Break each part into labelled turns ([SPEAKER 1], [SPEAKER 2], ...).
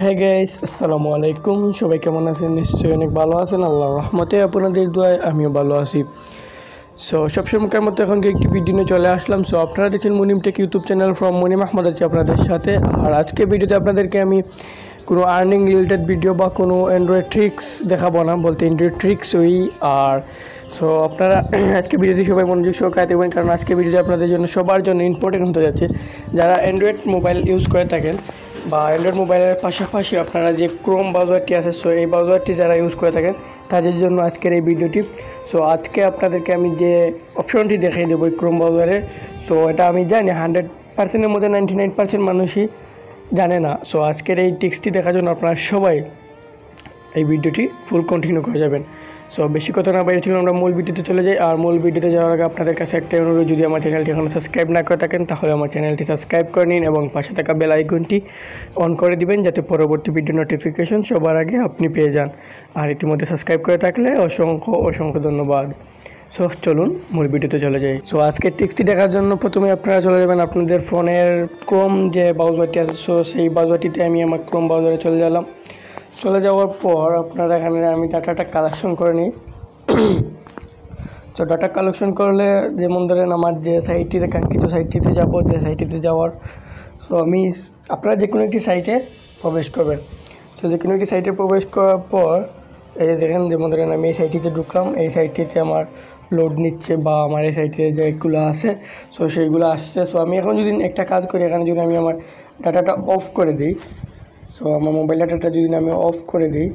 [SPEAKER 1] হ্যাঁ গাইস, আসসালামু আলাইকুম। সবাই কেমন আছেন? নিশ্চয়ই অনেক ভালো আছেন। আল্লাহর রহমতে আপনাদের দোয়ায় আমিও ভালো আছি। সবসময়কার মতো এখন একটি ভিডিও নিয়ে চলে আসলাম। আপনারা দেখছেন Munim tech YouTube channel from Munim Ahmad আছি আপনাদের সাথে। আর আজকে ভিডিওতে আপনাদেরকে আমি কোনো আর্নিং রিলেটেড ভিডিও বা কোনো অ্যান্ড্রয়েড ট্রিক্স দেখাবো না, বলতে অ্যান্ড্রয়েড ট্রিক্স আর আপনারা আজকে ভিডিওটি সবাই মনোযোগ সহকারে দেখবেন, কারণ আজকে ভিডিওটি আপনাদের জন্য সবার জন্য ইম্পর্টেন্ট হতে যাচ্ছে। যারা অ্যান্ড্রয়েড মোবাইল ইউজ করে থাকেন বা অ্যান্ড্রয়েড মোবাইলের পাশাপাশি আপনারা যে ক্রোম ব্রাউজারটি আছে, এই ব্রাউজারটি যারা ইউজ করে থাকেন তাদের জন্য আজকের এই ভিডিওটি। আজকে আপনাদেরকে আমি যে অপশনটি দেখিয়ে দেবো এই ক্রোম ব্রাউজারের, এটা আমি জানি 100%-এর মধ্যে 99% মানুষই জানে না। আজকের এই টিক্সটি দেখার জন্য আপনারা সবাই এই ভিডিওটি ফুল কন্টিনিউ করে যাবেন। বেশি কথা না বাইরে ছিল, আমরা মূল ভিডিওতে চলে যাই। আর মূল ভিডিওতে যাওয়ার আগে আপনাদের কাছে একটাই অনুরোধ, যদি আমার চ্যানেলটি এখনও সাবস্ক্রাইব না করে থাকেন তাহলে আমার চ্যানেলটি সাবস্ক্রাইব করে নিন এবং পাশে থাকা বেল আইকনটি অন করে দিবেন, যাতে পরবর্তী ভিডিও নোটিফিকেশন সবার আগে আপনি পেয়ে যান। আর ইতিমধ্যে সাবস্ক্রাইব করে থাকলে অসংখ্য ধন্যবাদ। চলুন মূল ভিডিওতে চলে যাই। আজকের টিক্সটি দেখার জন্য প্রথমে আপনারা চলে যাবেন আপনাদের ফোনের ক্রোম যে ব্রাউজারটি আছে, সেই ব্রাউজারটিতে আমি আমার ক্রোম ব্রাউজারে চলে যাওয়ার পর আপনারা এখানে আমি ডাটাটা কালেকশন করে নিই। ডাটা কালেকশন করলে যেমন ধরেন আমার যে সাইটটিতে কাঙ্ক্ষিত সাইটটিতে যাব, যে সাইটটিতে যাওয়ার আপনারা যে কোনো একটি সাইটে প্রবেশ করবেন। যে কোনো একটি সাইটে প্রবেশ করার পর এই যে দেখেন, যেমন ধরেন আমি এই সাইটটিতে ঢুকলাম, এই সাইটটিতে আমার লোড নিচ্ছে বা আমার এই সাইটে যেগুলো আছে সেইগুলো আসছে। আমি এখন যদি একটা কাজ করি, এখানে যদি আমি আমার ডাটাটা অফ করে দিই, আমার মোবাইল ডাটাটা যদি আমি অফ করে দিই,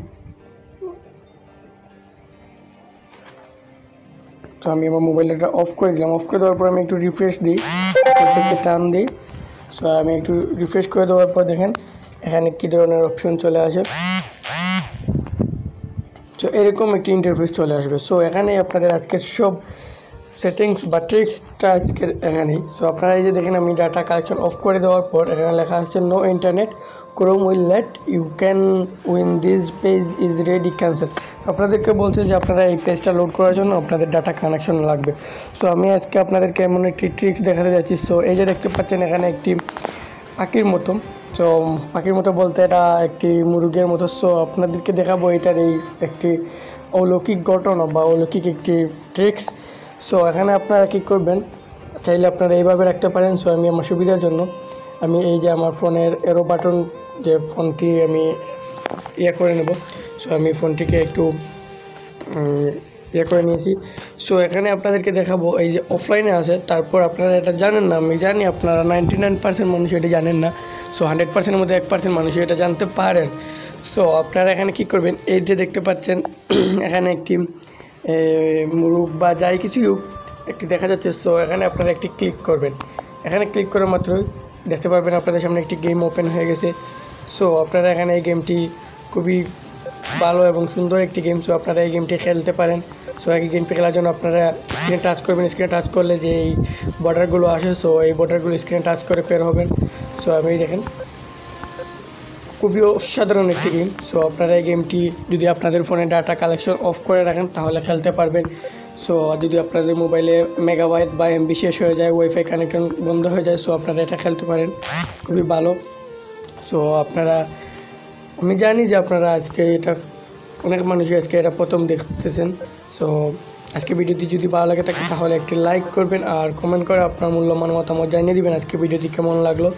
[SPEAKER 1] আমি আমার মোবাইল ডাটা অফ করে দিলাম। অফ করে দেওয়ার পর আমি একটু রিফ্রেশ দিই, টান দিই। আমি একটু রিফ্রেশ করে দেওয়ার পর দেখেন এখানে কী ধরনের অপশন চলে আসে। এরকম একটি ইন্টারফেস চলে আসবে। এখানে আপনাদের আজকের সব সেটিংস বা ট্রিক্সটা আজকের এখানেই। আপনারা এই যে দেখেন আমি ডাটা কালেকশন অফ করে দেওয়ার পর এখানে লেখা আসছে no internet, Chrome will let you can win this page is ready cancel. আপনাদেরকে বলছে যে আপনারা এই পেজটা লোড করার জন্য আপনাদের ডাটা কানেকশন লাগবে। আমি আজকে আপনাদেরকে এমন একটি ট্রিক্স দেখাতে যাচ্ছি। এই যে দেখতে পাচ্ছেন এখানে একটি পাখির মতো, পাখির মতো বলতে এটা একটি মুরগের মতো। আপনাদেরকে দেখাবো এটার এই একটি অলৌকিক ঘটনা বা অলৌকিক একটি ট্রিক্স। এখানে আপনারা কী করবেন, চাইলে আপনারা এইভাবে রাখতে পারেন। আমি আমার সুবিধার জন্য আমি এই যে আমার ফোনের এরো বাটন, যে ফোনটি আমি করে নেব, আমি ফোনটিকে একটু করে নিয়েছি। এখানে আপনাদেরকে দেখাবো এই যে অফলাইনে আছে, তারপর আপনারা এটা জানেন না, আমি জানি আপনারা 99% মানুষ এটা জানেন না। 100%-এর মধ্যে 1% মানুষ এটা জানতে পারেন। আপনারা এখানে কি করবেন, এই যে দেখতে পাচ্ছেন এখানে একটি মুরগ বা যাই কিছু একটি দেখা যাচ্ছে। এখানে আপনারা একটি ক্লিক করবেন। এখানে ক্লিক করা মাত্রই দেখতে পারবেন আপনাদের সামনে একটি গেম ওপেন হয়ে গেছে। আপনারা এখানে এই গেমটি খুবই ভালো এবং সুন্দর একটি গেম। আপনারা এই গেমটি খেলতে পারেন। এই গেমটি খেলার জন্য আপনারা স্ক্রিনে টাচ করবেন। স্ক্রিনে টাচ করলে যে এই বর্ডারগুলো আসে, এই বর্ডারগুলো স্ক্রিনে টাচ করে বের হবেন। আমি দেখেন খুবই অসাধারণ একটি গেম। আপনারা এই গেমটি যদি আপনাদের ফোনে ডাটা কালেকশন অফ করে রাখেন তাহলে খেলতে পারবেন। যদি আপনাদের মোবাইলে মেগাবাইট বা এমবি শেষ হয়ে যায়, ওয়াইফাই কানেকশন বন্ধ হয়ে যায়, আপনারা এটা খেলতে পারেন, খুবই ভালো। আপনারা, আমি জানি যে আপনারা আজকে এটা অনেক মানুষই আজকে এটা প্রথম দেখতেছেন। আজকে ভিডিওটি যদি ভালো লাগে থাকে তাহলে একটি লাইক করবেন আর কমেন্ট করে আপনার মূল্যবান মতামত জানিয়ে দিবেন আজকে ভিডিওটি কেমন লাগলো।